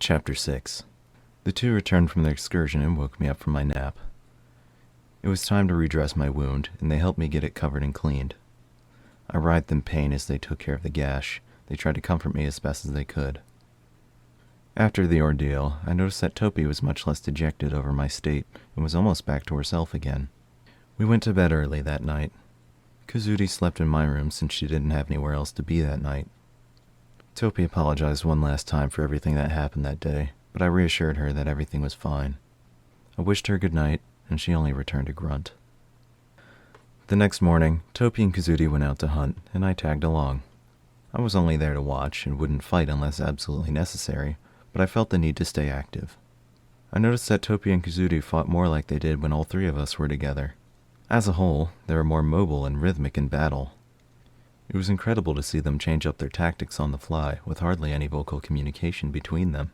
Chapter 6. The two returned from their excursion and woke me up from my nap. It was time to redress my wound, and they helped me get it covered and cleaned. I writhed in pain as they took care of the gash. They tried to comfort me as best as they could. After the ordeal, I noticed that Topi was much less dejected over my state and was almost back to herself again. We went to bed early that night. Kazuri slept in my room since she didn't have anywhere else to be that night. Topi apologized one last time for everything that happened that day, but I reassured her that everything was fine. I wished her good night, and she only returned a grunt. The next morning, Topi and Kazuri went out to hunt, and I tagged along. I was only there to watch and wouldn't fight unless absolutely necessary, but I felt the need to stay active. I noticed that Topi and Kazuri fought more like they did when all three of us were together. As a whole, they were more mobile and rhythmic in battle. It was incredible to see them change up their tactics on the fly with hardly any vocal communication between them.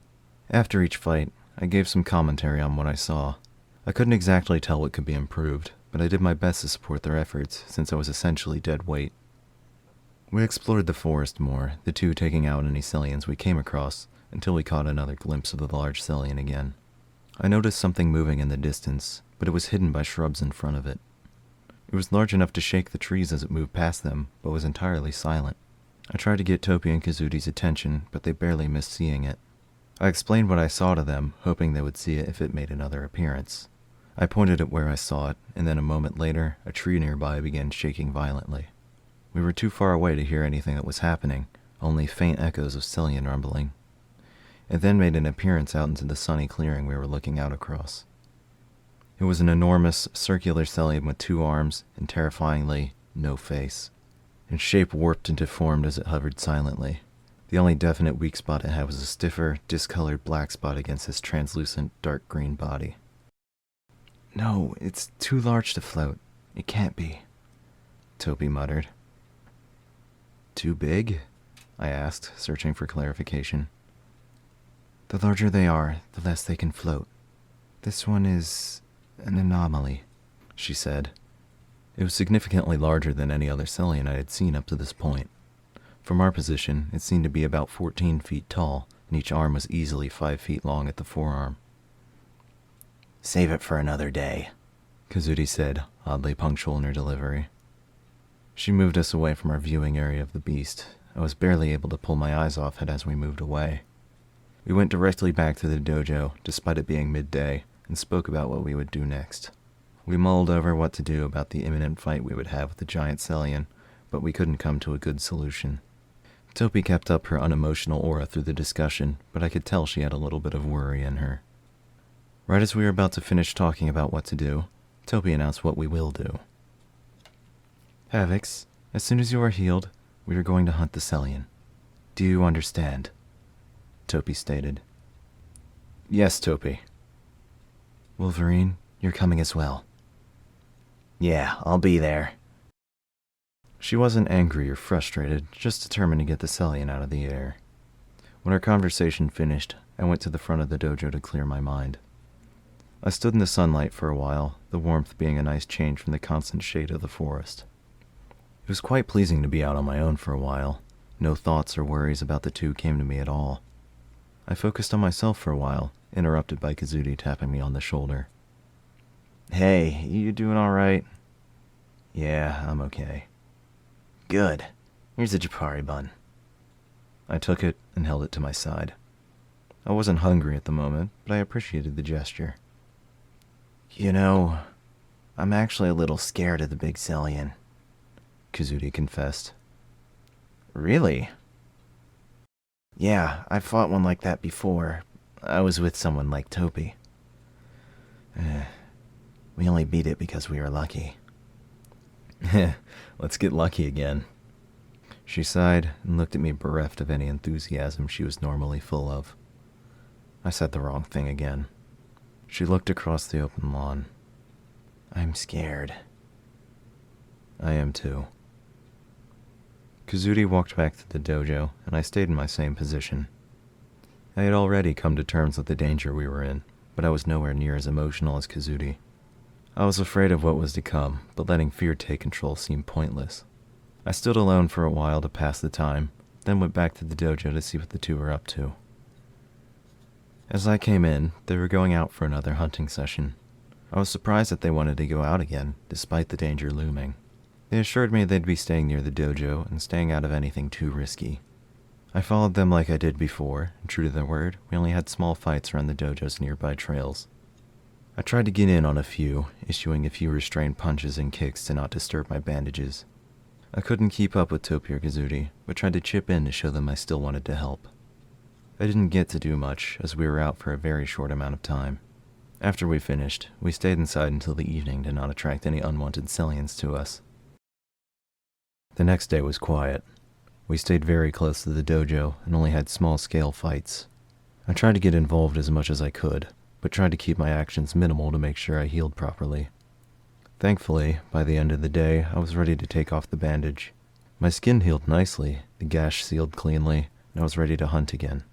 After each fight, I gave some commentary on what I saw. I couldn't exactly tell what could be improved, but I did my best to support their efforts since I was essentially dead weight. We explored the forest more, the two taking out any Sellians we came across, until we caught another glimpse of the large Sellian again. I noticed something moving in the distance, but it was hidden by shrubs in front of it. It was large enough to shake the trees as it moved past them, but was entirely silent. I tried to get Topi and Kazuri's attention, but they barely missed seeing it. I explained what I saw to them, hoping they would see it if it made another appearance. I pointed at where I saw it, and then a moment later, a tree nearby began shaking violently. We were too far away to hear anything that was happening, only faint echoes of Sellian rumbling. It then made an appearance out into the sunny clearing we were looking out across. It was an enormous, circular Sellian with 2 arms and, terrifyingly, no face. Its shape warped and deformed as it hovered silently. The only definite weak spot it had was a stiffer, discolored black spot against its translucent, dark green body. "No, it's too large to float. It can't be," Topi muttered. "Too big?" I asked, searching for clarification. "The larger they are, the less they can float. This one is an anomaly," she said. It was significantly larger than any other Sellian I had seen up to this point. From our position, it seemed to be about 14 feet tall, and each arm was easily 5 feet long at the forearm. "Save it for another day," Kazuri said, oddly punctual in her delivery. She moved us away from our viewing area of the beast. I was barely able to pull my eyes off it as we moved away. We went directly back to the dojo, despite it being midday, and spoke about what we would do next. We mulled over what to do about the imminent fight we would have with the giant Sellian, but we couldn't come to a good solution. Topi kept up her unemotional aura through the discussion, but I could tell she had a little bit of worry in her. Right as we were about to finish talking about what to do, Topi announced what we will do. "Havix, as soon as you are healed, we are going to hunt the Sellian. Do you understand?" Topi stated. "Yes, Topi." "Wolverine, you're coming as well." "Yeah, I'll be there." She wasn't angry or frustrated, just determined to get the Sellian out of the air. When our conversation finished, I went to the front of the dojo to clear my mind. I stood in the sunlight for a while, the warmth being a nice change from the constant shade of the forest. It was quite pleasing to be out on my own for a while. No thoughts or worries about the two came to me at all. I focused on myself for a while, interrupted by Kazuri tapping me on the shoulder. "Hey, you doing all right?" "Yeah, I'm okay." "Good. Here's a Japari bun." I took it and held it to my side. I wasn't hungry at the moment, but I appreciated the gesture. "You know, I'm actually a little scared of the big Sellian," Kazuri confessed. "Really?" "Yeah, I fought one like that before. I was with someone like Topi. We only beat it because we were lucky." "Let's get lucky again." She sighed and looked at me bereft of any enthusiasm she was normally full of. I said the wrong thing again. She looked across the open lawn. "I'm scared." "I am too." Kazuri walked back to the dojo, and I stayed in my same position. I had already come to terms with the danger we were in, but I was nowhere near as emotional as Kazuri. I was afraid of what was to come, but letting fear take control seemed pointless. I stood alone for a while to pass the time, then went back to the dojo to see what the two were up to. As I came in, they were going out for another hunting session. I was surprised that they wanted to go out again, despite the danger looming. They assured me they'd be staying near the dojo and staying out of anything too risky. I followed them like I did before, and true to their word, we only had small fights around the dojo's nearby trails. I tried to get in on a few, issuing a few restrained punches and kicks to not disturb my bandages. I couldn't keep up with Topi or Kazudi, but tried to chip in to show them I still wanted to help. I didn't get to do much, as we were out for a very short amount of time. After we finished, we stayed inside until the evening to not attract any unwanted Sellians to us. The next day was quiet. We stayed very close to the dojo and only had small-scale fights. I tried to get involved as much as I could, but tried to keep my actions minimal to make sure I healed properly. Thankfully, by the end of the day, I was ready to take off the bandage. My skin healed nicely, the gash sealed cleanly, and I was ready to hunt again.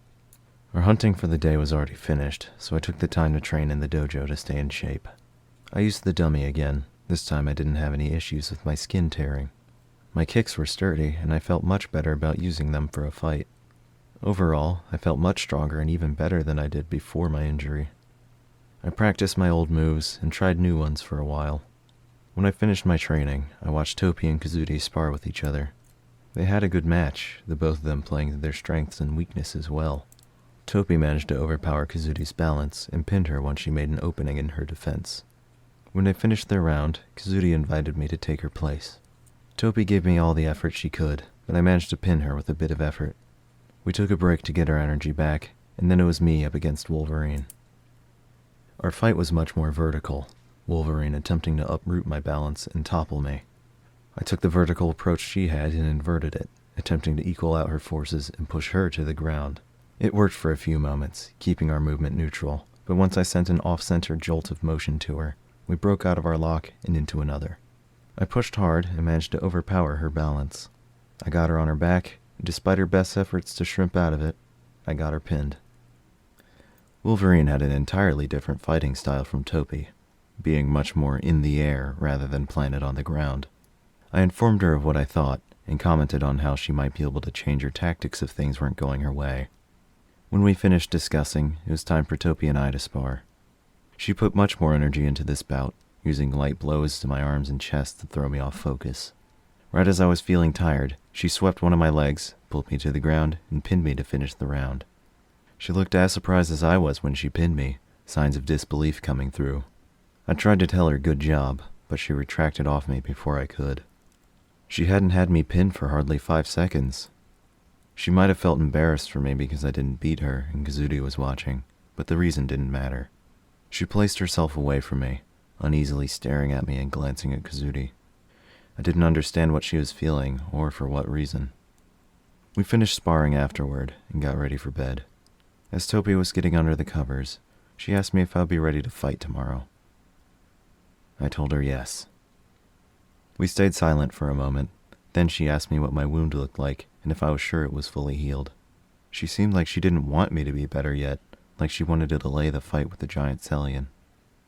Our hunting for the day was already finished, so I took the time to train in the dojo to stay in shape. I used the dummy again. This time I didn't have any issues with my skin tearing. My kicks were sturdy, and I felt much better about using them for a fight. Overall, I felt much stronger and even better than I did before my injury. I practiced my old moves and tried new ones for a while. When I finished my training, I watched Topi and Kazudi spar with each other. They had a good match, the both of them playing to their strengths and weaknesses well. Topi managed to overpower Kazudi's balance and pinned her once she made an opening in her defense. When they finished their round, Kazudi invited me to take her place. Topi gave me all the effort she could, but I managed to pin her with a bit of effort. We took a break to get our energy back, and then it was me up against Wolverine. Our fight was much more vertical, Wolverine attempting to uproot my balance and topple me. I took the vertical approach she had and inverted it, attempting to equal out her forces and push her to the ground. It worked for a few moments, keeping our movement neutral, but once I sent an off-center jolt of motion to her, we broke out of our lock and into another. I pushed hard and managed to overpower her balance. I got her on her back, and despite her best efforts to shrimp out of it, I got her pinned. Wolverine had an entirely different fighting style from Topi, being much more in the air rather than planted on the ground. I informed her of what I thought, and commented on how she might be able to change her tactics if things weren't going her way. When we finished discussing, it was time for Topi and I to spar. She put much more energy into this bout, using light blows to my arms and chest to throw me off focus. Right as I was feeling tired, she swept one of my legs, pulled me to the ground, and pinned me to finish the round. She looked as surprised as I was when she pinned me, signs of disbelief coming through. I tried to tell her good job, but she retracted off me before I could. She hadn't had me pinned for hardly 5 seconds. She might have felt embarrassed for me because I didn't beat her and Kazudi was watching, but the reason didn't matter. She placed herself away from me, uneasily staring at me and glancing at Kazudi. I didn't understand what she was feeling or for what reason. We finished sparring afterward and got ready for bed. As Topi was getting under the covers, she asked me if I'd be ready to fight tomorrow. I told her yes. We stayed silent for a moment. Then she asked me what my wound looked like and if I was sure it was fully healed. She seemed like she didn't want me to be better yet, like she wanted to delay the fight with the giant Sellian.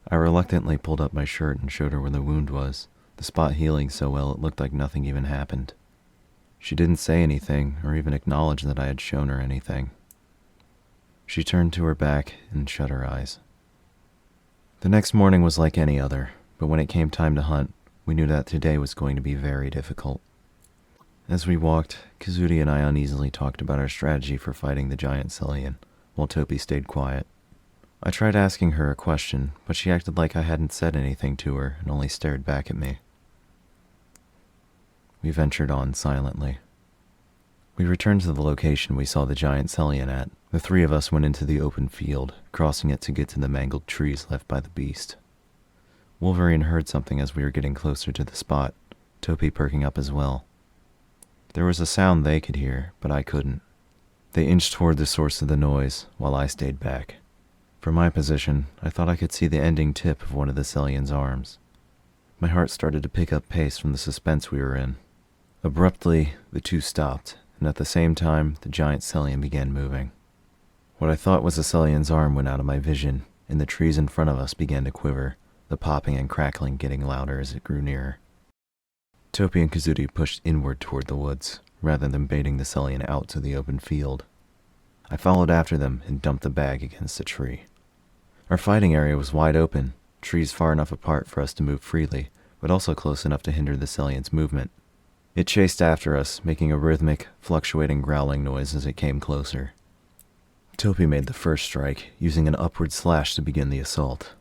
I reluctantly pulled up my shirt and showed her where the wound was, the spot healing so well it looked like nothing even happened. She didn't say anything or even acknowledge that I had shown her anything. She turned to her back and shut her eyes. The next morning was like any other, but when it came time to hunt, we knew that today was going to be very difficult. As we walked, Kazudi and I uneasily talked about our strategy for fighting the giant Sellian, while Topi stayed quiet. I tried asking her a question, but she acted like I hadn't said anything to her and only stared back at me. We ventured on silently. We returned to the location we saw the giant Sellian at. The 3 of us went into the open field, crossing it to get to the mangled trees left by the beast. Wolverine heard something as we were getting closer to the spot, Topi perking up as well. There was a sound they could hear, but I couldn't. They inched toward the source of the noise, while I stayed back. From my position, I thought I could see the ending tip of one of the Sellian's arms. My heart started to pick up pace from the suspense we were in. Abruptly, the 2 stopped, and at the same time, the giant Sellian began moving. What I thought was a Sellian's arm went out of my vision, and the trees in front of us began to quiver, the popping and crackling getting louder as it grew nearer. Topi and Kazudi pushed inward toward the woods, rather than baiting the Sellian out to the open field. I followed after them and dumped the bag against a tree. Our fighting area was wide open, trees far enough apart for us to move freely, but also close enough to hinder the Sellian's movement. It chased after us, making a rhythmic, fluctuating growling noise as it came closer. Topi made the first strike, using an upward slash to begin the assault.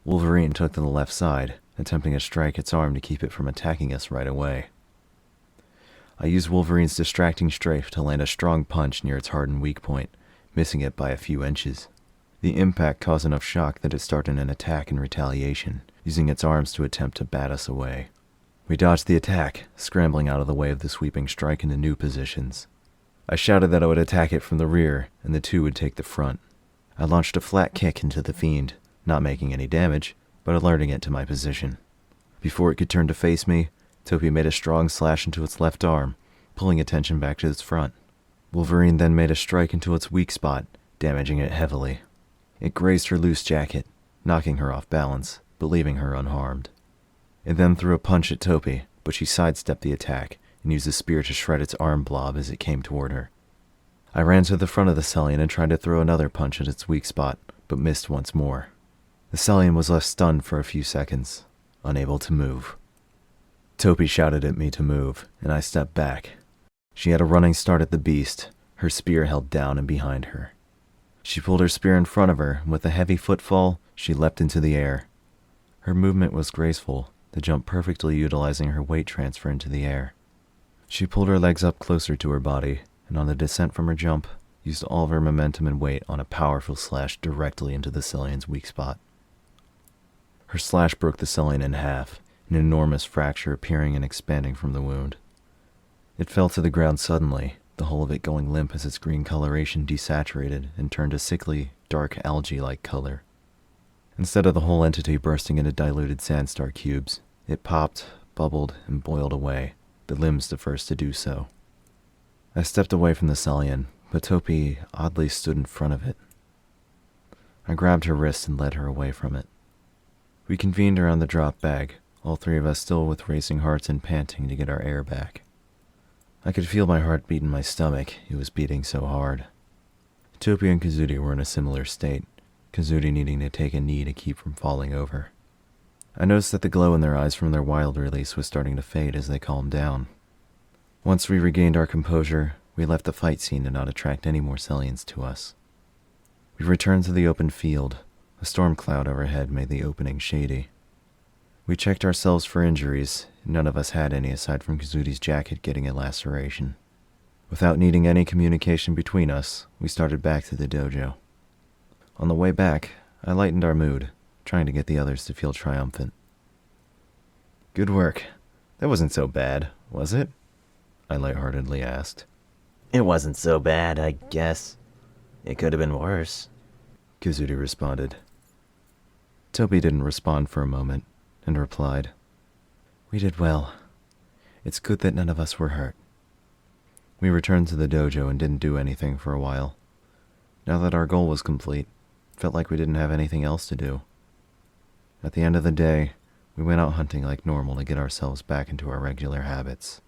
Wolverine took to the left side, attempting to strike its arm to keep it from attacking us right away. I used Wolverine's distracting strafe to land a strong punch near its hardened weak point, missing it by a few inches. The impact caused enough shock that it started an attack in retaliation, using its arms to attempt to bat us away. We dodged the attack, scrambling out of the way of the sweeping strike into new positions. I shouted that I would attack it from the rear, and the two would take the front. I launched a flat kick into the fiend, not making any damage, but alerting it to my position. Before it could turn to face me, Topi made a strong slash into its left arm, pulling attention back to its front. Wolverine then made a strike into its weak spot, damaging it heavily. It grazed her loose jacket, knocking her off balance, but leaving her unharmed. It then threw a punch at Topi, but she sidestepped the attack and used the spear to shred its arm blob as it came toward her. I ran to the front of the Sellian and tried to throw another punch at its weak spot, but missed once more. The Sellian was left stunned for a few seconds, unable to move. Topi shouted at me to move, and I stepped back. She had a running start at the beast, her spear held down and behind her. She pulled her spear in front of her, and with a heavy footfall, she leapt into the air. Her movement was graceful, the jump perfectly utilizing her weight transfer into the air. She pulled her legs up closer to her body, and on the descent from her jump, used all of her momentum and weight on a powerful slash directly into the Sellian's weak spot. Her slash broke the Sellian in half, an enormous fracture appearing and expanding from the wound. It fell to the ground suddenly, the whole of it going limp as its green coloration desaturated and turned a sickly, dark algae-like color. Instead of the whole entity bursting into diluted sandstar cubes, it popped, bubbled, and boiled away, the limbs the first to do so. I stepped away from the Sellian, but Topi oddly stood in front of it. I grabbed her wrist and led her away from it. We convened around the drop bag, all three of us still with racing hearts and panting to get our air back. I could feel my heart beat in my stomach, it was beating so hard. Topi and Kazudi were in a similar state, Kazudi needing to take a knee to keep from falling over. I noticed that the glow in their eyes from their wild release was starting to fade as they calmed down. Once we regained our composure, we left the fight scene to not attract any more Sellians to us. We returned to the open field. A storm cloud overhead made the opening shady. We checked ourselves for injuries, and none of us had any aside from Kazudi's jacket getting a laceration. Without needing any communication between us, we started back to the dojo. On the way back, I lightened our mood, trying to get the others to feel triumphant. "Good work. That wasn't so bad, was it?" I lightheartedly asked. "It wasn't so bad, I guess. It could have been worse," Kazudi responded. Topi didn't respond for a moment, and replied, "We did well. It's good that none of us were hurt." We returned to the dojo and didn't do anything for a while. Now that our goal was complete, it felt like we didn't have anything else to do. At the end of the day, we went out hunting like normal to get ourselves back into our regular habits.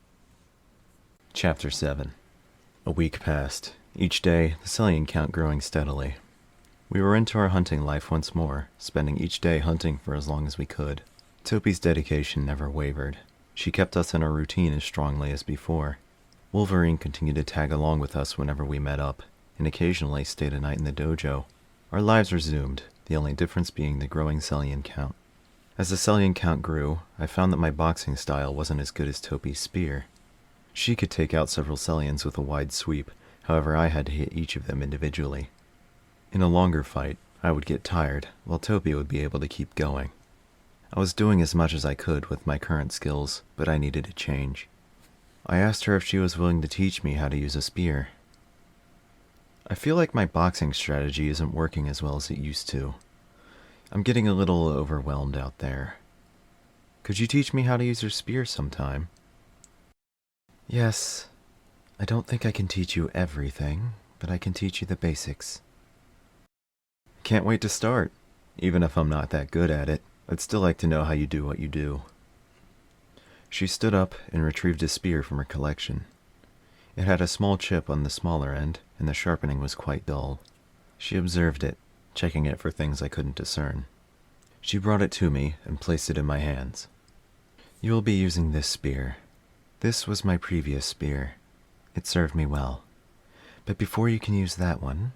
Chapter 7. A week passed. Each day, the Sellian count growing steadily. We were into our hunting life once more, spending each day hunting for as long as we could. Topi's dedication never wavered. She kept us in our routine as strongly as before. Wolverine continued to tag along with us whenever we met up, and occasionally stayed a night in the dojo. Our lives resumed, the only difference being the growing Sellian count. As the Sellian count grew, I found that my boxing style wasn't as good as Topi's spear. She could take out several Sellians with a wide sweep, however I had to hit each of them individually. In a longer fight, I would get tired, while Topi would be able to keep going. I was doing as much as I could with my current skills, but I needed a change. I asked her if she was willing to teach me how to use a spear. "I feel like my boxing strategy isn't working as well as it used to. I'm getting a little overwhelmed out there. Could you teach me how to use your spear sometime?" "Yes. I don't think I can teach you everything, but I can teach you the basics." "Can't wait to start. Even if I'm not that good at it, I'd still like to know how you do what you do." She stood up and retrieved a spear from her collection. It had a small chip on the smaller end, and the sharpening was quite dull. She observed it, checking it for things I couldn't discern. She brought it to me and placed it in my hands. You will be using this spear. This was my previous spear. It served me well. But before you can use that one...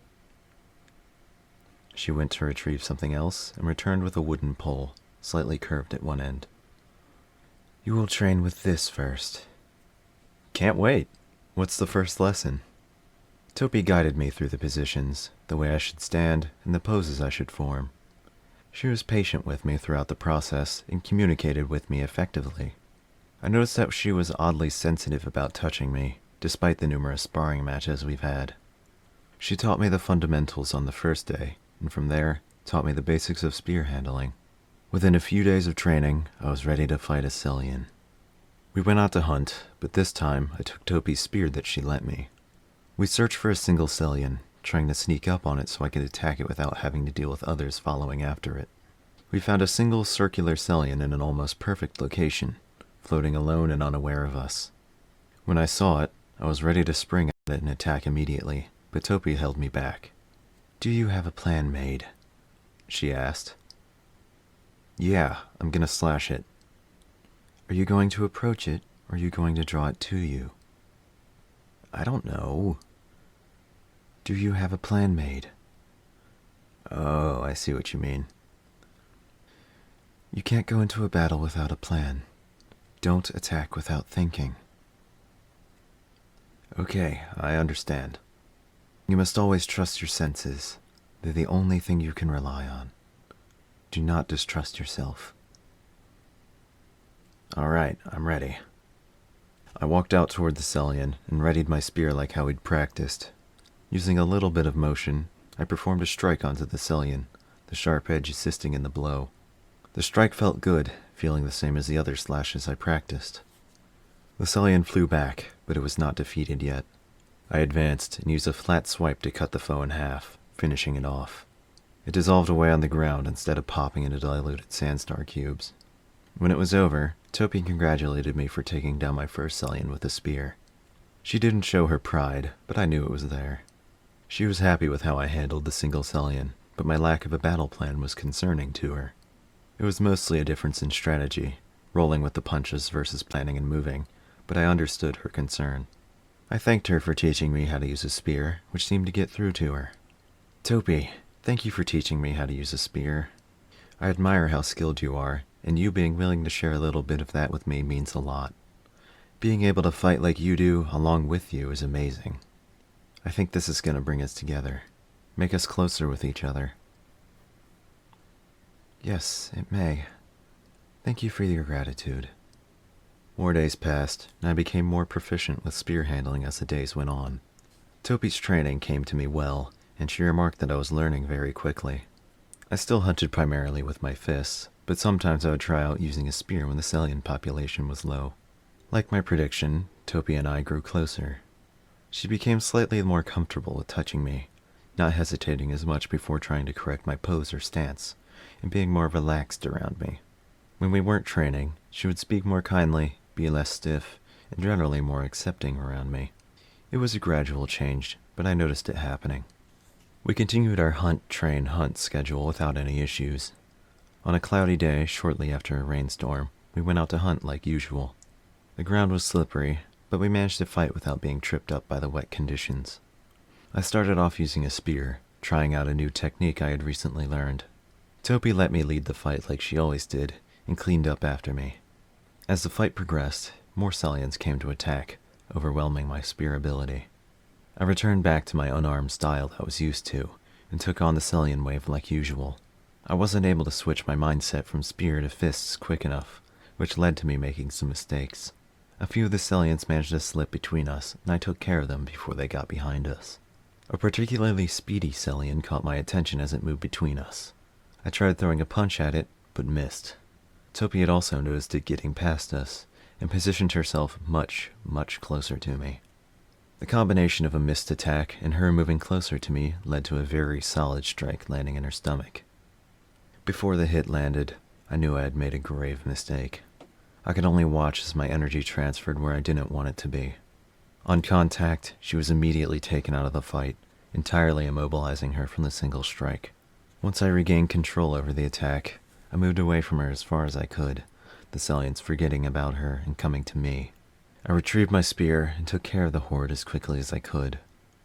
She went to retrieve something else and returned with a wooden pole, slightly curved at one end. You will train with this first. Can't wait. What's the first lesson? Topi guided me through the positions, the way I should stand, and the poses I should form. She was patient with me throughout the process and communicated with me effectively. I noticed that she was oddly sensitive about touching me, despite the numerous sparring matches we've had. She taught me the fundamentals on the first day, and from there, taught me the basics of spear handling. Within a few days of training, I was ready to fight a Sellian. We went out to hunt, but this time I took Topi's spear that she lent me. We searched for a single Sellian, trying to sneak up on it so I could attack it without having to deal with others following after it. We found a single circular Sellian in an almost perfect location, floating alone and unaware of us. When I saw it, I was ready to spring at it and attack immediately, but Topi held me back. Do you have a plan made? She asked. Yeah, I'm gonna slash it. Are you going to approach it, or are you going to draw it to you? I don't know. Do you have a plan made? Oh, I see what you mean. You can't go into a battle without a plan. Don't attack without thinking. Okay, I understand. You must always trust your senses. They're the only thing you can rely on. Do not distrust yourself. All right, I'm ready. I walked out toward the Sellian and readied my spear like how we'd practiced. Using a little bit of motion, I performed a strike onto the Sellian, the sharp edge assisting in the blow. The strike felt good, feeling the same as the other slashes I practiced. The Sellian flew back, but it was not defeated yet. I advanced and used a flat swipe to cut the foe in half, finishing it off. It dissolved away on the ground instead of popping into diluted sandstar cubes. When it was over, Topi congratulated me for taking down my first Sellian with a spear. She didn't show her pride, but I knew it was there. She was happy with how I handled the single Sellian, but my lack of a battle plan was concerning to her. It was mostly a difference in strategy, rolling with the punches versus planning and moving, but I understood her concern. I thanked her for teaching me how to use a spear, which seemed to get through to her. Topi, thank you for teaching me how to use a spear. I admire how skilled you are, and you being willing to share a little bit of that with me means a lot. Being able to fight like you do along with you is amazing. I think this is going to bring us together, make us closer with each other. Yes, it may. Thank you for your gratitude. More days passed, and I became more proficient with spear handling as the days went on. Topi's training came to me well, and she remarked that I was learning very quickly. I still hunted primarily with my fists, but sometimes I would try out using a spear when the Sellian population was low. Like my prediction, Topi and I grew closer. She became slightly more comfortable with touching me, not hesitating as much before trying to correct my pose or stance, and being more relaxed around me. When we weren't training, she would speak more kindly, be less stiff, and generally more accepting around me. It was a gradual change, but I noticed it happening. We continued our hunt-train-hunt schedule without any issues. On a cloudy day, shortly after a rainstorm, we went out to hunt like usual. The ground was slippery, but we managed to fight without being tripped up by the wet conditions. I started off using a spear, trying out a new technique I had recently learned. Topi let me lead the fight like she always did, and cleaned up after me. As the fight progressed, more Sellians came to attack, overwhelming my spear ability. I returned back to my unarmed style I was used to, and took on the Sellian wave like usual. I wasn't able to switch my mindset from spear to fists quick enough, which led to me making some mistakes. A few of the Sellians managed to slip between us, and I took care of them before they got behind us. A particularly speedy Sellian caught my attention as it moved between us. I tried throwing a punch at it, but missed. Topi had also noticed it getting past us, and positioned herself much, much closer to me. The combination of a missed attack and her moving closer to me led to a very solid strike landing in her stomach. Before the hit landed, I knew I had made a grave mistake. I could only watch as my energy transferred where I didn't want it to be. On contact, she was immediately taken out of the fight, entirely immobilizing her from the single strike. Once I regained control over the attack, I moved away from her as far as I could, the Sellians forgetting about her and coming to me. I retrieved my spear and took care of the horde as quickly as I could.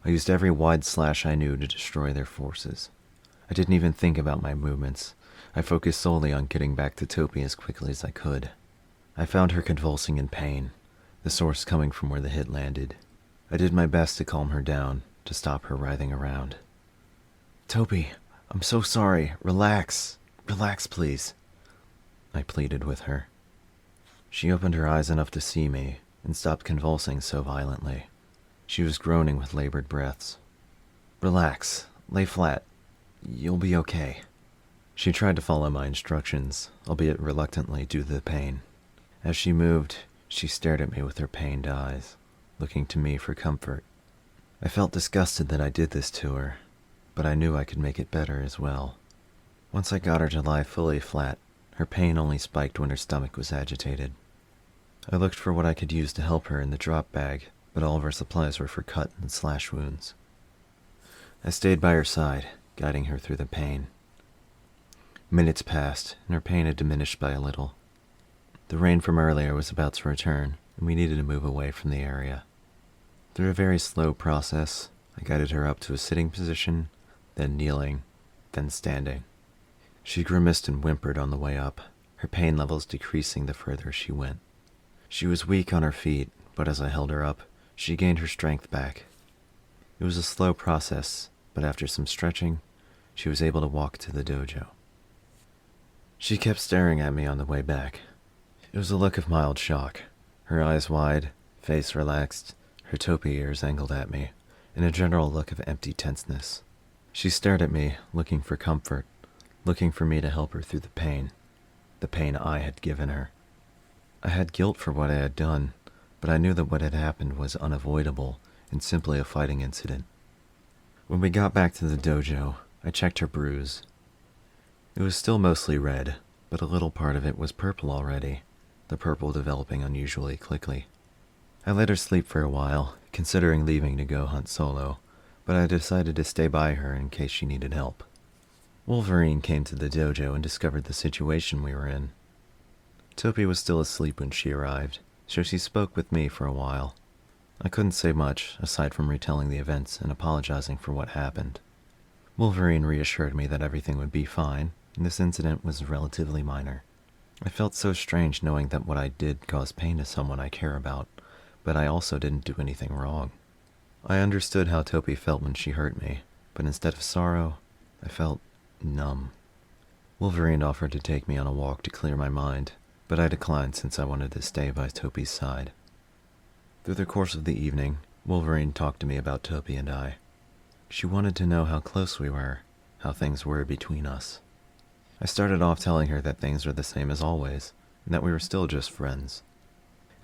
I used every wide slash I knew to destroy their forces. I didn't even think about my movements. I focused solely on getting back to Topi as quickly as I could. I found her convulsing in pain, the source coming from where the hit landed. I did my best to calm her down, to stop her writhing around. "Topi, I'm so sorry. Relax. Relax, please," I pleaded with her. She opened her eyes enough to see me and stopped convulsing so violently. She was groaning with labored breaths. "Relax. Lay flat. You'll be okay." She tried to follow my instructions, albeit reluctantly due to the pain. As she moved, she stared at me with her pained eyes, looking to me for comfort. I felt disgusted that I did this to her, but I knew I could make it better as well. Once I got her to lie fully flat, her pain only spiked when her stomach was agitated. I looked for what I could use to help her in the drop bag, but all of our supplies were for cut and slash wounds. I stayed by her side, guiding her through the pain. Minutes passed, and her pain had diminished by a little. The rain from earlier was about to return, and we needed to move away from the area. Through a very slow process, I guided her up to a sitting position, then kneeling, then standing. She grimaced and whimpered on the way up, her pain levels decreasing the further she went. She was weak on her feet, but as I held her up, she gained her strength back. It was a slow process, but after some stretching, she was able to walk to the dojo. She kept staring at me on the way back. It was a look of mild shock, her eyes wide, face relaxed, her Topi ears angled at me, and a general look of empty tenseness. She stared at me, looking for comfort, looking for me to help her through the pain I had given her. I had guilt for what I had done, but I knew that what had happened was unavoidable and simply a fighting incident. When we got back to the dojo, I checked her bruise. It was still mostly red, but a little part of it was purple already, the purple developing unusually quickly. I let her sleep for a while, considering leaving to go hunt solo, but I decided to stay by her in case she needed help. Wolverine came to the dojo and discovered the situation we were in. Topi was still asleep when she arrived, so she spoke with me for a while. I couldn't say much, aside from retelling the events and apologizing for what happened. Wolverine reassured me that everything would be fine, and this incident was relatively minor. I felt so strange knowing that what I did caused pain to someone I care about, but I also didn't do anything wrong. I understood how Topi felt when she hurt me, but instead of sorrow, I felt numb. Wolverine offered to take me on a walk to clear my mind, but I declined since I wanted to stay by Topi's side. Through the course of the evening, Wolverine talked to me about Topi and I. She wanted to know how close we were, how things were between us. I started off telling her that things were the same as always, and that we were still just friends.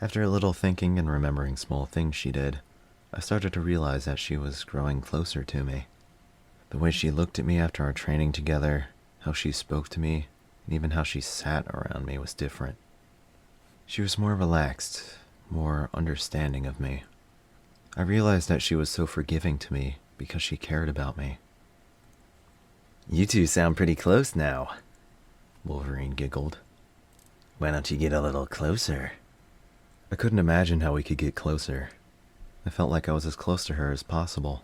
After a little thinking and remembering small things she did, I started to realize that she was growing closer to me. The way she looked at me after our training together, how she spoke to me, and even how she sat around me was different. She was more relaxed, more understanding of me. I realized that she was so forgiving to me because she cared about me. You two sound pretty close now, Wolverine giggled. Why don't you get a little closer? I couldn't imagine how we could get closer. I felt like I was as close to her as possible.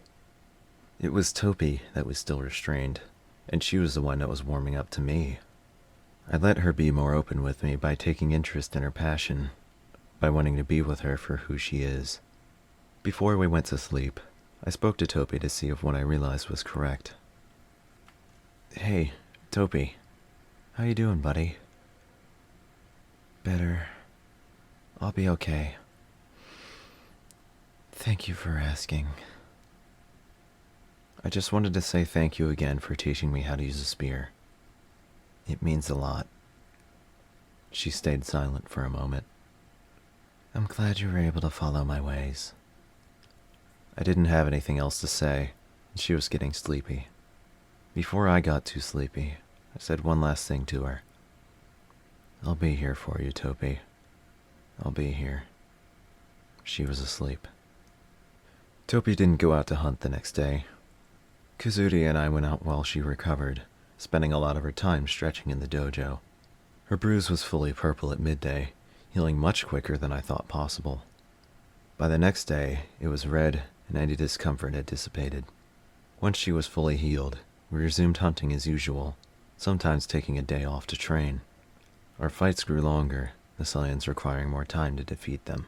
It was Topi that was still restrained, and she was the one that was warming up to me. I let her be more open with me by taking interest in her passion, by wanting to be with her for who she is. Before we went to sleep, I spoke to Topi to see if what I realized was correct. "Hey, Topi. How you doing, buddy?" "Better. I'll be okay. Thank you for asking. I just wanted to say thank you again for teaching me how to use a spear. It means a lot." She stayed silent for a moment. "I'm glad you were able to follow my ways." I didn't have anything else to say, and she was getting sleepy. Before I got too sleepy, I said one last thing to her. "I'll be here for you, Topi. I'll be here." She was asleep. Topi didn't go out to hunt the next day. Kazuri and I went out while she recovered, spending a lot of her time stretching in the dojo. Her bruise was fully purple at midday, healing much quicker than I thought possible. By the next day, it was red and any discomfort had dissipated. Once she was fully healed, we resumed hunting as usual, sometimes taking a day off to train. Our fights grew longer, the Scions requiring more time to defeat them.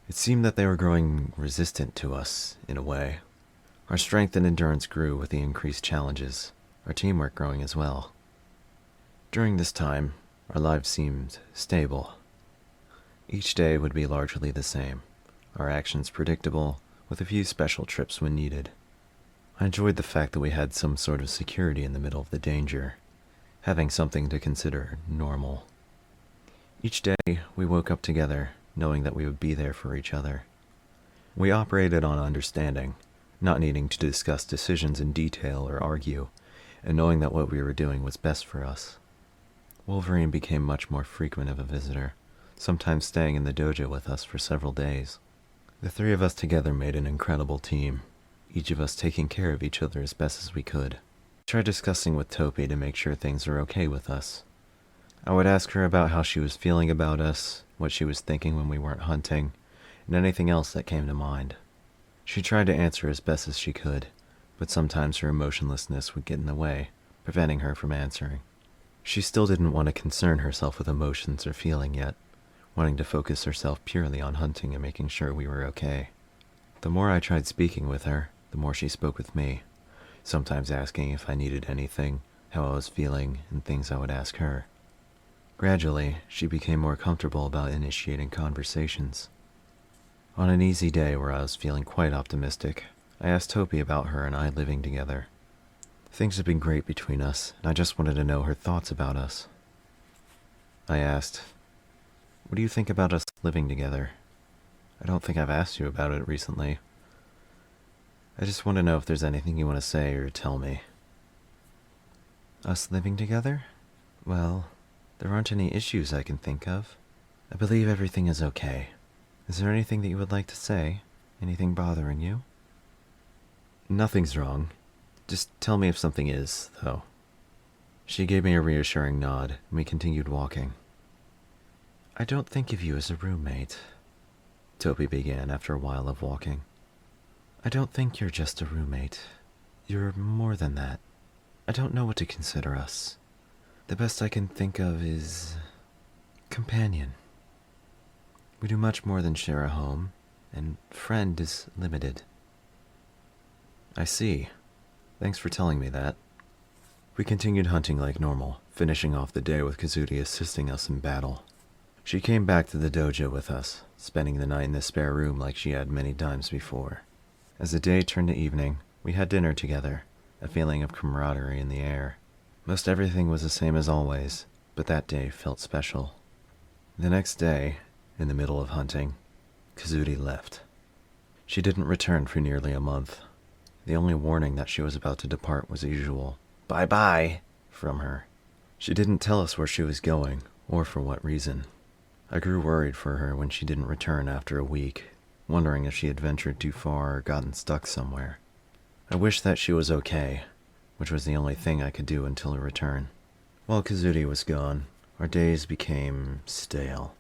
It seemed that they were growing resistant to us, in a way. Our strength and endurance grew with the increased challenges, our teamwork growing as well. During this time, our lives seemed stable. Each day would be largely the same, our actions predictable, with a few special trips when needed. I enjoyed the fact that we had some sort of security in the middle of the danger, having something to consider normal. Each day, we woke up together, knowing that we would be there for each other. We operated on understanding, not needing to discuss decisions in detail or argue, and knowing that what we were doing was best for us. Wolverine became much more frequent of a visitor, sometimes staying in the dojo with us for several days. The three of us together made an incredible team, each of us taking care of each other as best as we could. I tried discussing with Topi to make sure things were okay with us. I would ask her about how she was feeling about us, what she was thinking when we weren't hunting, and anything else that came to mind. She tried to answer as best as she could, but sometimes her emotionlessness would get in the way, preventing her from answering. She still didn't want to concern herself with emotions or feeling yet, wanting to focus herself purely on hunting and making sure we were okay. The more I tried speaking with her, the more she spoke with me, sometimes asking if I needed anything, how I was feeling, and things I would ask her. Gradually, she became more comfortable about initiating conversations. On an easy day where I was feeling quite optimistic, I asked Topi about her and I living together. Things had been great between us, and I just wanted to know her thoughts about us. I asked, "What do you think about us living together? I don't think I've asked you about it recently. I just want to know if there's anything you want to say or tell me." "Us living together? Well, there aren't any issues I can think of. I believe everything is okay. Is there anything that you would like to say? Anything bothering you?" "Nothing's wrong. Just tell me if something is, though." She gave me a reassuring nod, and we continued walking. "I don't think of you as a roommate," Topi began after a while of walking. "I don't think you're just a roommate. You're more than that. I don't know what to consider us. The best I can think of is companion. We do much more than share a home, and friend is limited." "I see. Thanks for telling me that." We continued hunting like normal, finishing off the day with Kazuri assisting us in battle. She came back to the dojo with us, spending the night in the spare room like she had many times before. As the day turned to evening, we had dinner together, a feeling of camaraderie in the air. Most everything was the same as always, but that day felt special. The next day, in the middle of hunting, Kazuri left. She didn't return for nearly a month. The only warning that she was about to depart was the usual "bye-bye" from her. She didn't tell us where she was going, or for what reason. I grew worried for her when she didn't return after a week, wondering if she had ventured too far or gotten stuck somewhere. I wished that she was okay, which was the only thing I could do until her return. While Kazuri was gone, our days became stale.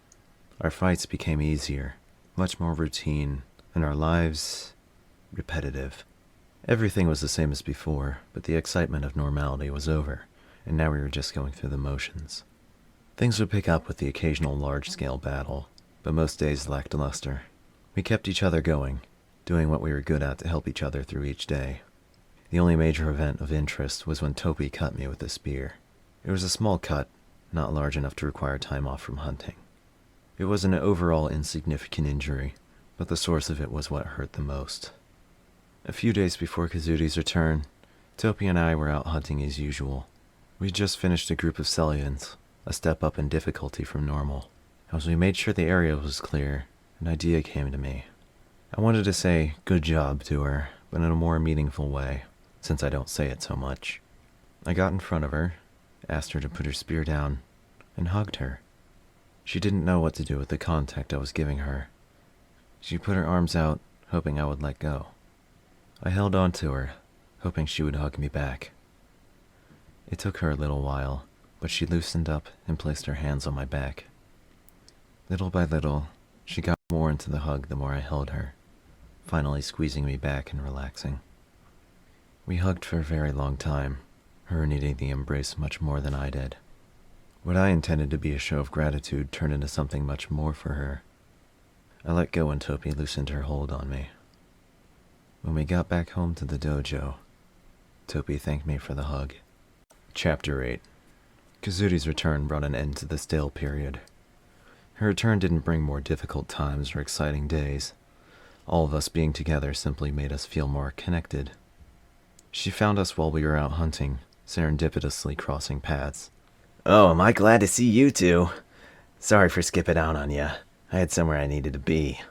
Our fights became easier, much more routine, and our lives repetitive. Everything was the same as before, but the excitement of normality was over, and now we were just going through the motions. Things would pick up with the occasional large-scale battle, but most days lacked luster. We kept each other going, doing what we were good at to help each other through each day. The only major event of interest was when Topi cut me with a spear. It was a small cut, not large enough to require time off from hunting. It was an overall insignificant injury, but the source of it was what hurt the most. A few days before Kazuri's return, Topi and I were out hunting as usual. We just finished a group of Scions, a step up in difficulty from normal. As we made sure the area was clear, an idea came to me. I wanted to say "good job" to her, but in a more meaningful way, since I don't say it so much. I got in front of her, asked her to put her spear down, and hugged her. She didn't know what to do with the contact I was giving her. She put her arms out, hoping I would let go. I held on to her, hoping she would hug me back. It took her a little while, but she loosened up and placed her hands on my back. Little by little, she got more into the hug the more I held her, finally squeezing me back and relaxing. We hugged for a very long time, her needing the embrace much more than I did. What I intended to be a show of gratitude turned into something much more for her. I let go when Topi loosened her hold on me. When we got back home to the dojo, Topi thanked me for the hug. Chapter 8. Kazuri's return brought an end to the stale period. Her return didn't bring more difficult times or exciting days. All of us being together simply made us feel more connected. She found us while we were out hunting, serendipitously crossing paths. Oh, am I glad to see you two. Sorry for skipping out on ya. I had somewhere I needed to be.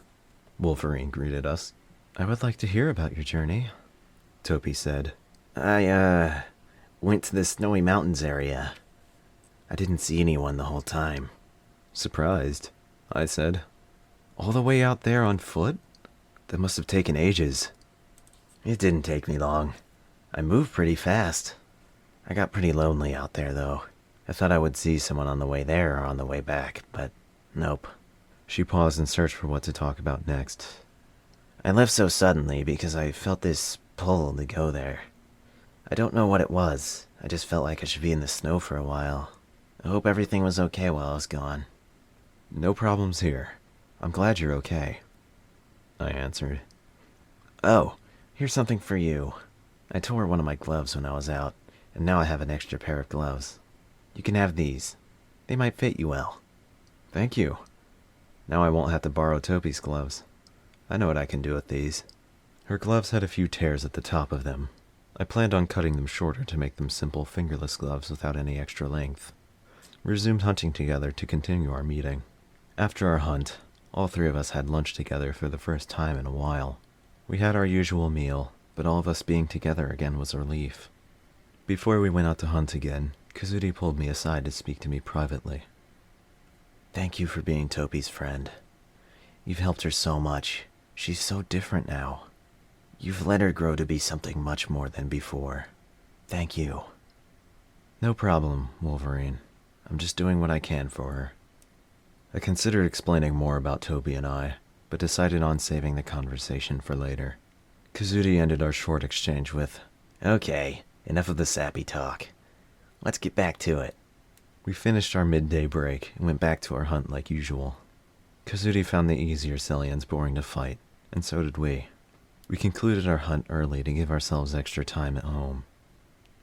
Wolverine greeted us. I would like to hear about your journey, Topi said. I, went to the Snowy Mountains area. I didn't see anyone the whole time. Surprised, I said. All the way out there on foot? That must have taken ages. It didn't take me long. I moved pretty fast. I got pretty lonely out there, though. I thought I would see someone on the way there or on the way back, but nope. She paused and searched for what to talk about next. I left so suddenly because I felt this pull to go there. I don't know what it was. I just felt like I should be in the snow for a while. I hope everything was okay while I was gone. No problems here. I'm glad you're okay, I answered. Oh, here's something for you. I tore one of my gloves when I was out, and now I have an extra pair of gloves. You can have these. They might fit you well. Thank you. Now I won't have to borrow Topi's gloves. I know what I can do with these. Her gloves had a few tears at the top of them. I planned on cutting them shorter to make them simple fingerless gloves without any extra length. We resumed hunting together to continue our meeting. After our hunt, all three of us had lunch together for the first time in a while. We had our usual meal, but all of us being together again was a relief. Before we went out to hunt again, Kazuri pulled me aside to speak to me privately. Thank you for being Topi's friend. You've helped her so much. She's so different now. You've let her grow to be something much more than before. Thank you. No problem, Wolverine. I'm just doing what I can for her. I considered explaining more about Topi and I, but decided on saving the conversation for later. Kazuri ended our short exchange with, Okay, enough of the sappy talk. Let's get back to it. We finished our midday break and went back to our hunt like usual. Kazuri found the easier Sellians boring to fight, and so did we. We concluded our hunt early to give ourselves extra time at home.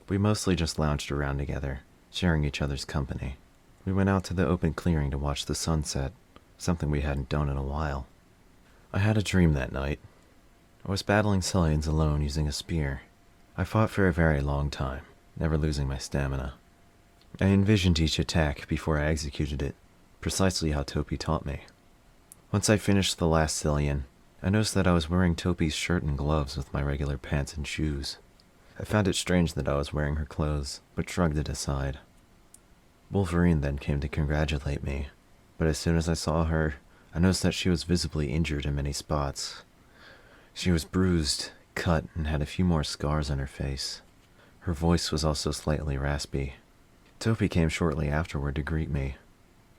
We mostly just lounged around together, sharing each other's company. We went out to the open clearing to watch the sunset, something we hadn't done in a while. I had a dream that night. I was battling Sellians alone using a spear. I fought for a very long time, never losing my stamina. I envisioned each attack before I executed it, precisely how Topi taught me. Once I finished the last Sellian, I noticed that I was wearing Topi's shirt and gloves with my regular pants and shoes. I found it strange that I was wearing her clothes, but shrugged it aside. Wolverine then came to congratulate me, but as soon as I saw her, I noticed that she was visibly injured in many spots. She was bruised, cut, and had a few more scars on her face. Her voice was also slightly raspy. Topi came shortly afterward to greet me.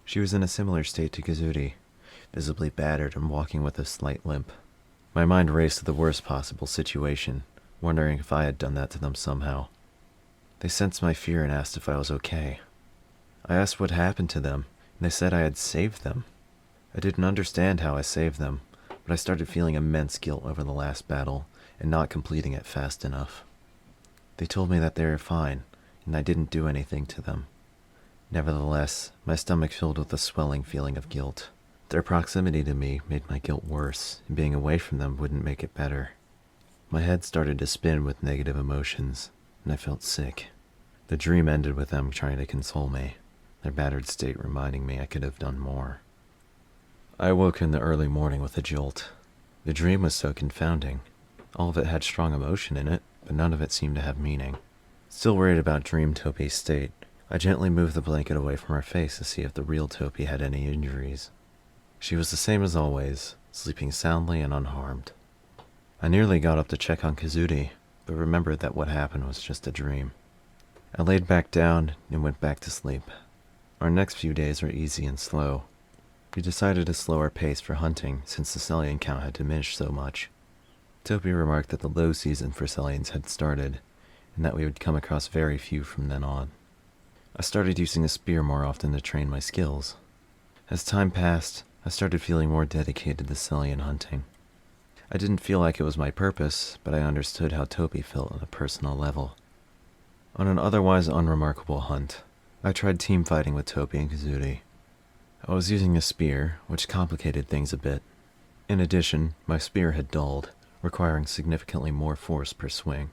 She was in a similar state to Kazuri, visibly battered and walking with a slight limp. My mind raced to the worst possible situation, wondering if I had done that to them somehow. They sensed my fear and asked if I was okay. I asked what happened to them, and they said I had saved them. I didn't understand how I saved them, but I started feeling immense guilt over the last battle and not completing it fast enough. They told me that they were fine, and I didn't do anything to them. Nevertheless, my stomach filled with a swelling feeling of guilt. Their proximity to me made my guilt worse, and being away from them wouldn't make it better. My head started to spin with negative emotions, and I felt sick. The dream ended with them trying to console me, their battered state reminding me I could have done more. I awoke in the early morning with a jolt. The dream was so confounding. All of it had strong emotion in it, but none of it seemed to have meaning. Still worried about Dream Topi's state, I gently moved the blanket away from her face to see if the real Topi had any injuries. She was the same as always, sleeping soundly and unharmed. I nearly got up to check on Kazudi, but remembered that what happened was just a dream. I laid back down and went back to sleep. Our next few days were easy and slow. We decided to slow our pace for hunting since the Sellian count had diminished so much. Topi remarked that the low season for Sellians had started, and that we would come across very few from then on. I started using a spear more often to train my skills. As time passed, I started feeling more dedicated to Sellian hunting. I didn't feel like it was my purpose, but I understood how Topi felt on a personal level. On an otherwise unremarkable hunt, I tried team fighting with Topi and Kazudi. I was using a spear, which complicated things a bit. In addition, my spear had dulled, requiring significantly more force per swing.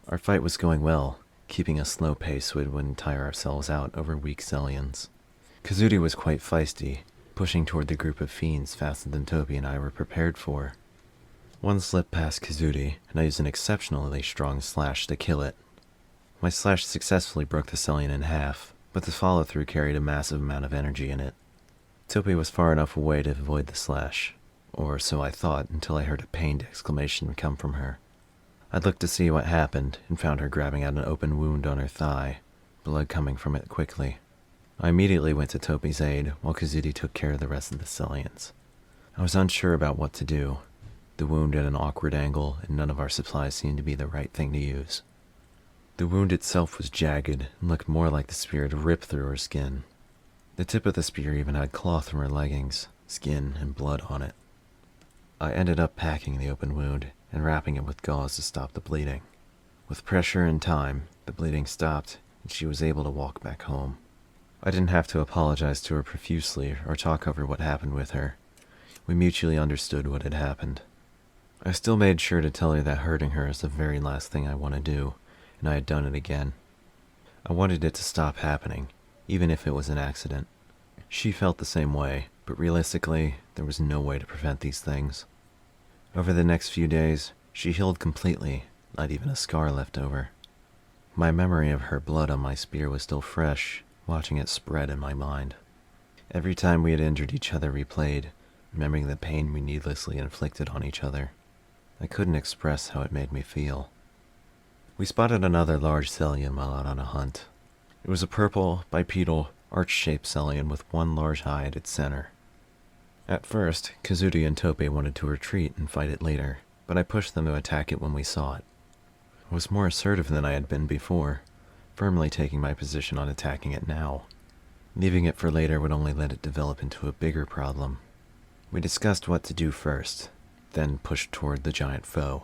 Our fight was going well, keeping a slow pace so we wouldn't tire ourselves out over weak Sellians. Kazudi was quite feisty, pushing toward the group of fiends faster than Topi and I were prepared for. One slipped past Kazudi, and I used an exceptionally strong slash to kill it. My slash successfully broke the Sellian in half, but the follow-through carried a massive amount of energy in it. Topi was far enough away to avoid the slash, or so I thought until I heard a pained exclamation come from her. I looked to see what happened and found her grabbing at an open wound on her thigh, blood coming from it quickly. I immediately went to Topi's aid while Kazudi took care of the rest of the Sellians. I was unsure about what to do. The wound at an awkward angle, and none of our supplies seemed to be the right thing to use. The wound itself was jagged and looked more like the spear had ripped through her skin. The tip of the spear even had cloth from her leggings, skin, and blood on it. I ended up packing the open wound and wrapping it with gauze to stop the bleeding. With pressure and time, the bleeding stopped, and she was able to walk back home. I didn't have to apologize to her profusely or talk over what happened with her. We mutually understood what had happened. I still made sure to tell her that hurting her is the very last thing I want to do, and I had done it again. I wanted it to stop happening, even if it was an accident. She felt the same way, but realistically, there was no way to prevent these things. Over the next few days, she healed completely, not even a scar left over. My memory of her blood on my spear was still fresh, watching it spread in my mind. Every time we had injured each other replayed, remembering the pain we needlessly inflicted on each other. I couldn't express how it made me feel. We spotted another large Sellian while out on a hunt. It was a purple, bipedal, arch-shaped Sellian with one large eye at its center. At first, Kazudi and Topi wanted to retreat and fight it later, but I pushed them to attack it when we saw it. I was more assertive than I had been before, firmly taking my position on attacking it now. Leaving it for later would only let it develop into a bigger problem. We discussed what to do first, then pushed toward the giant foe.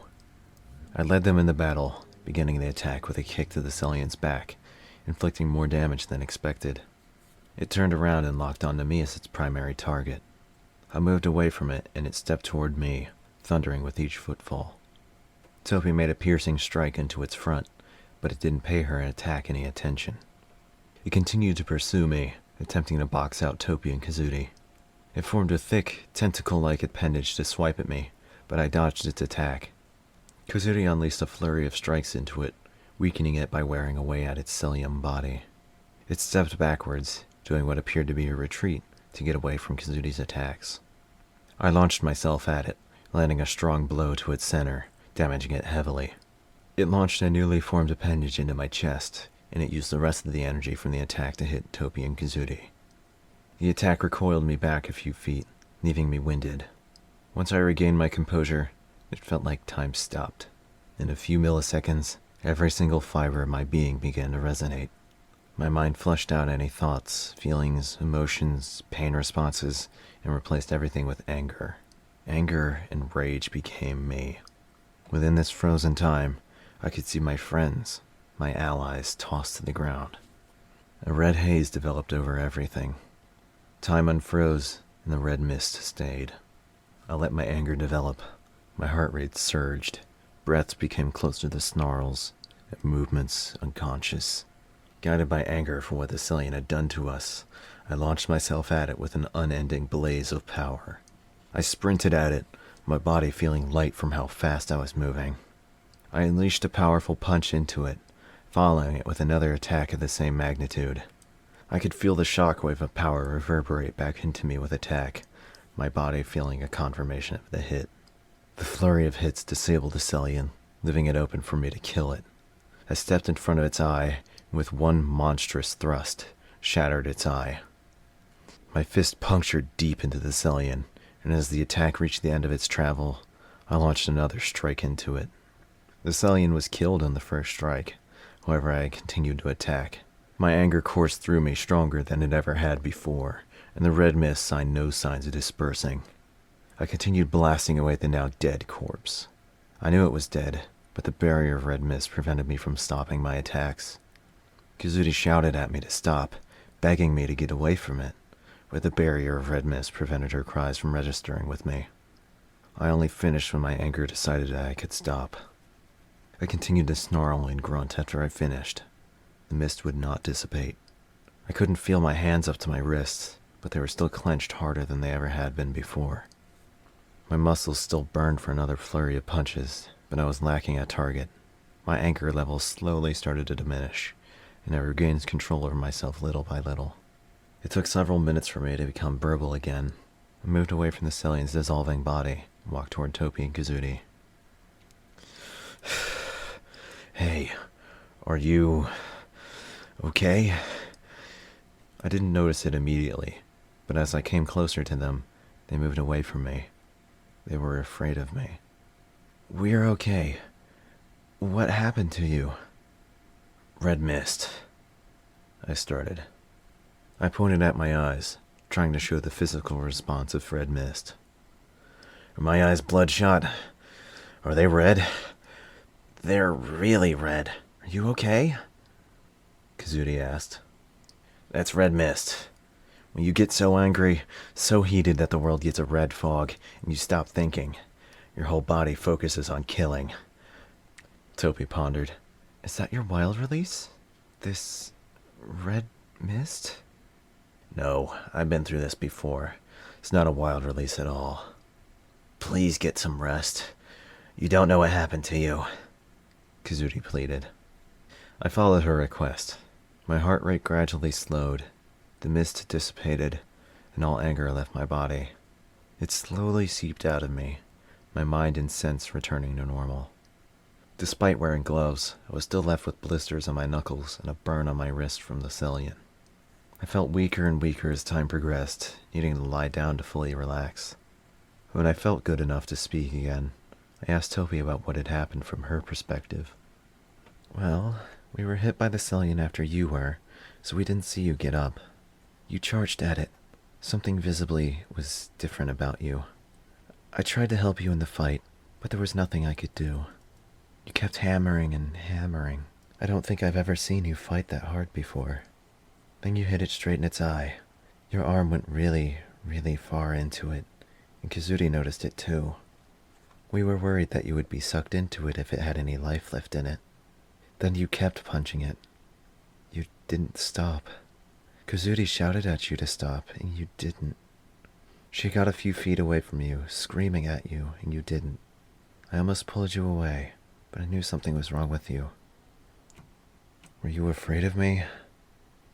I led them in the battle, beginning the attack with a kick to the Sellian's back, inflicting more damage than expected. It turned around and locked onto me as its primary target. I moved away from it, and it stepped toward me, thundering with each footfall. Topi made a piercing strike into its front, but it didn't pay her attack any attention. It continued to pursue me, attempting to box out Topi and Kazudi. It formed a thick, tentacle-like appendage to swipe at me, but I dodged its attack. Kazudi unleashed a flurry of strikes into it, weakening it by wearing away at its Sellian body. It stepped backwards, doing what appeared to be a retreat to get away from Kazudi's attacks. I launched myself at it, landing a strong blow to its center, damaging it heavily. It launched a newly formed appendage into my chest, and it used the rest of the energy from the attack to hit Topi and Kazudi. The attack recoiled me back a few feet, leaving me winded. Once I regained my composure, it felt like time stopped. In a few milliseconds, every single fiber of my being began to resonate. My mind flushed out any thoughts, feelings, emotions, pain responses, and replaced everything with anger. Anger and rage became me. Within this frozen time, I could see my friends, my allies, tossed to the ground. A red haze developed over everything. Time unfroze, and the red mist stayed. I let my anger develop. My heart rate surged. Breaths became closer to snarls, and movements unconscious. Guided by anger for what the Sellian had done to us, I launched myself at it with an unending blaze of power. I sprinted at it, my body feeling light from how fast I was moving. I unleashed a powerful punch into it, following it with another attack of the same magnitude. I could feel the shockwave of power reverberate back into me with attack, my body feeling a confirmation of the hit. The flurry of hits disabled the Cellian, leaving it open for me to kill it. I stepped in front of its eye, and with one monstrous thrust, shattered its eye. My fist punctured deep into the Cellian, and as the attack reached the end of its travel, I launched another strike into it. The Cellian was killed on the first strike, however I continued to attack. My anger coursed through me stronger than it ever had before, and the red mist saw no signs of dispersing. I continued blasting away at the now dead corpse. I knew it was dead, but the barrier of red mist prevented me from stopping my attacks. Kazuri shouted at me to stop, begging me to get away from it, but the barrier of red mist prevented her cries from registering with me. I only finished when my anger decided that I could stop. I continued to snarl and grunt after I finished. The mist would not dissipate. I couldn't feel my hands up to my wrists, but they were still clenched harder than they ever had been before. My muscles still burned for another flurry of punches, but I was lacking a target. My anger levels slowly started to diminish, and I regained control over myself little by little. It took several minutes for me to become verbal again. I moved away from the Cellian's dissolving body and walked toward Topi and Kazuri. Hey, are you okay? I didn't notice it immediately, but as I came closer to them, they moved away from me. They were afraid of me. We're okay. What happened to you? Red mist, I started. I pointed at my eyes, trying to show the physical response of red mist. Are my eyes bloodshot? Are they red? They're really red. Are you okay? Kazuri asked. That's red mist. When you get so angry, so heated that the world gets a red fog, and you stop thinking, your whole body focuses on killing. Topi pondered. Is that your wild release? This red mist? No, I've been through this before. It's not a wild release at all. Please get some rest. You don't know what happened to you, Kazuri pleaded. I followed her request. My heart rate gradually slowed. The mist dissipated, and all anger left my body. It slowly seeped out of me, my mind and sense returning to normal. Despite wearing gloves, I was still left with blisters on my knuckles and a burn on my wrist from the Cellian. I felt weaker and weaker as time progressed, needing to lie down to fully relax. When I felt good enough to speak again, I asked Topi about what had happened from her perspective. Well, we were hit by the Cellian after you were, so we didn't see you get up. You charged at it. Something visibly was different about you. I tried to help you in the fight, but there was nothing I could do. You kept hammering and hammering. I don't think I've ever seen you fight that hard before. Then you hit it straight in its eye. Your arm went really, really far into it, and Kazuri noticed it too. We were worried that you would be sucked into it if it had any life left in it. Then you kept punching it. You didn't stop. Kazuri shouted at you to stop, and you didn't. She got a few feet away from you, screaming at you, and you didn't. I almost pulled you away, but I knew something was wrong with you. Were you afraid of me?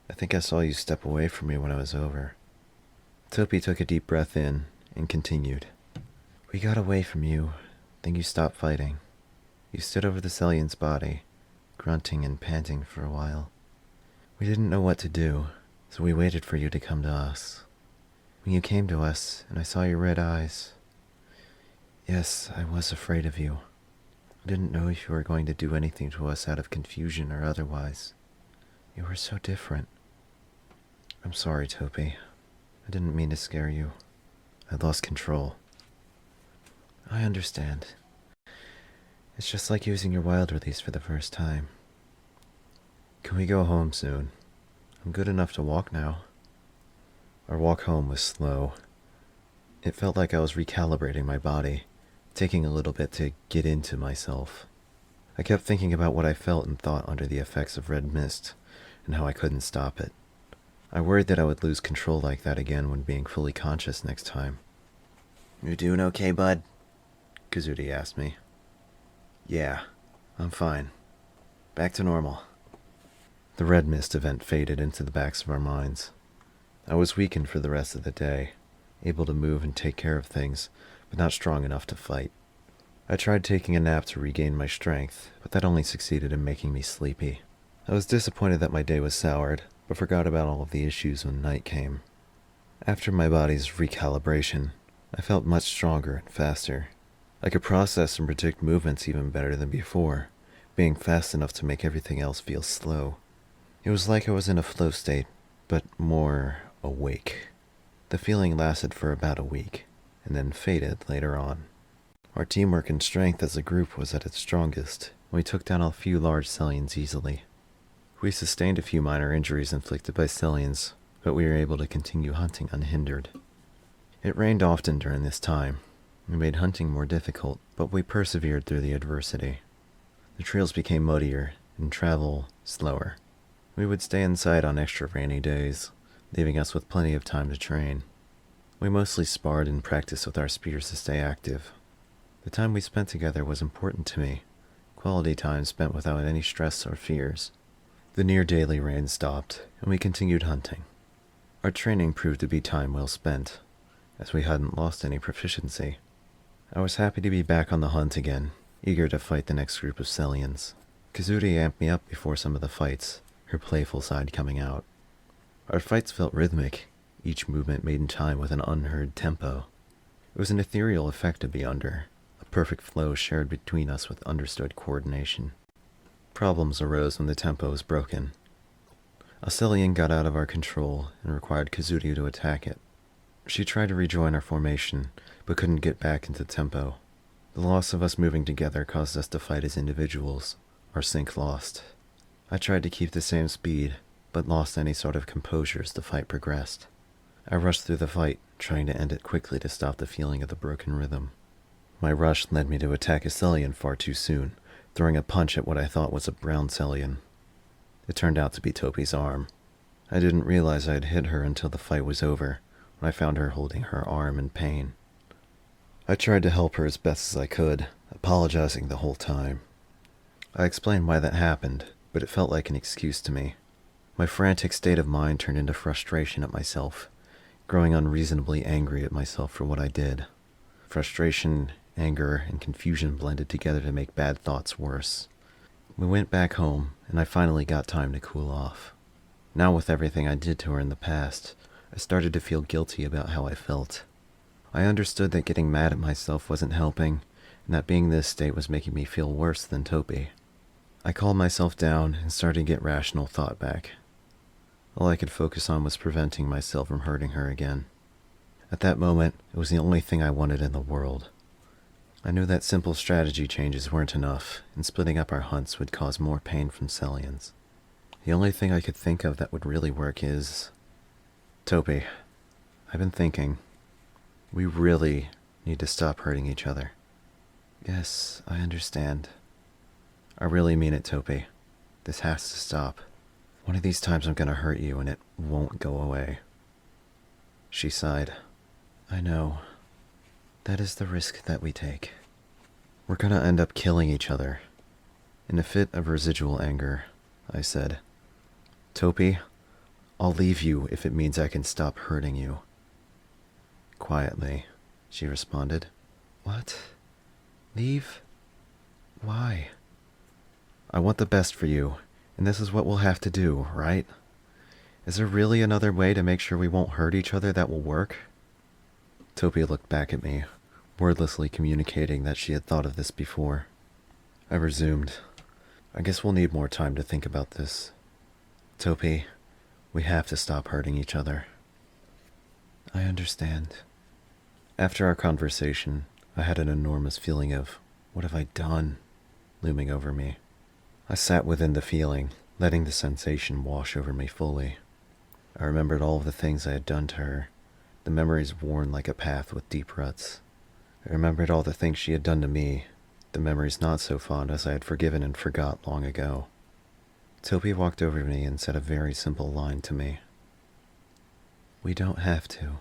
I think I saw you step away from me when I was over. Topi took a deep breath in and continued. We got away from you, then you stopped fighting. You stood over the Cellian's body, grunting and panting for a while. We didn't know what to do, so we waited for you to come to us. When you came to us, and I saw your red eyes, yes, I was afraid of you. I didn't know if you were going to do anything to us out of confusion or otherwise. You were so different. I'm sorry, Topi. I didn't mean to scare you. I lost control. I understand. It's just like using your wild release for the first time. Can we go home soon? I'm good enough to walk now. Our walk home was slow. It felt like I was recalibrating my body, taking a little bit to get into myself. I kept thinking about what I felt and thought under the effects of red mist, and how I couldn't stop it. I worried that I would lose control like that again when being fully conscious next time. You doing okay, bud? Kazuri asked me. Yeah, I'm fine. Back to normal. The red mist event faded into the backs of our minds. I was weakened for the rest of the day, able to move and take care of things, but not strong enough to fight. I tried taking a nap to regain my strength, but that only succeeded in making me sleepy. I was disappointed that my day was soured, but forgot about all of the issues when night came. After my body's recalibration, I felt much stronger and faster. I could process and predict movements even better than before, being fast enough to make everything else feel slow. It was like I was in a flow state, but more awake. The feeling lasted for about a week, and then faded later on. Our teamwork and strength as a group was at its strongest, and we took down a few large Sellians easily. We sustained a few minor injuries inflicted by Sellians, but we were able to continue hunting unhindered. It rained often during this time. We made hunting more difficult, but we persevered through the adversity. The trails became muddier and travel slower. We would stay inside on extra rainy days, leaving us with plenty of time to train. We mostly sparred and practiced with our spears to stay active. The time we spent together was important to me, quality time spent without any stress or fears. The near-daily rain stopped, and we continued hunting. Our training proved to be time well spent, as we hadn't lost any proficiency. I was happy to be back on the hunt again, eager to fight the next group of Sellians. Kazuri amped me up before some of the fights, her playful side coming out. Our fights felt rhythmic, each movement made in time with an unheard tempo. It was an ethereal effect to be under, a perfect flow shared between us with understood coordination. Problems arose when the tempo was broken. A Sellian got out of our control and required Kazuri to attack it. She tried to rejoin our formation, but couldn't get back into tempo. The loss of us moving together caused us to fight as individuals, our sync lost. I tried to keep the same speed, but lost any sort of composure as the fight progressed. I rushed through the fight, trying to end it quickly to stop the feeling of the broken rhythm. My rush led me to attack a Sellian far too soon, throwing a punch at what I thought was a brown Sellian. It turned out to be Topi's arm. I didn't realize I had hit her until the fight was over, when I found her holding her arm in pain. I tried to help her as best as I could, apologizing the whole time. I explained why that happened, but it felt like an excuse to me. My frantic state of mind turned into frustration at myself, growing unreasonably angry at myself for what I did. Frustration, anger, and confusion blended together to make bad thoughts worse. We went back home, and I finally got time to cool off. Now with everything I did to her in the past, I started to feel guilty about how I felt. I understood that getting mad at myself wasn't helping, and that being this state was making me feel worse than Topi. I calmed myself down and started to get rational thought back. All I could focus on was preventing myself from hurting her again. At that moment, it was the only thing I wanted in the world. I knew that simple strategy changes weren't enough, and splitting up our hunts would cause more pain from Sellians. The only thing I could think of that would really work is... Topi, I've been thinking. We really need to stop hurting each other. Yes, I understand. I really mean it, Topi. This has to stop. One of these times I'm gonna hurt you and it won't go away. She sighed. I know. That is the risk that we take. We're gonna end up killing each other. In a fit of residual anger, I said, Topi, I'll leave you if it means I can stop hurting you. Quietly, she responded. What? Leave? Why? I want the best for you, and this is what we'll have to do, right? Is there really another way to make sure we won't hurt each other that will work? Topi looked back at me, wordlessly communicating that she had thought of this before. I resumed. I guess we'll need more time to think about this. Topi, we have to stop hurting each other. I understand. After our conversation, I had an enormous feeling of, what have I done, looming over me. I sat within the feeling, letting the sensation wash over me fully. I remembered all of the things I had done to her, the memories worn like a path with deep ruts. I remembered all the things she had done to me, the memories not so fond as I had forgiven and forgot long ago. Topi walked over to me and said a very simple line to me. We don't have to.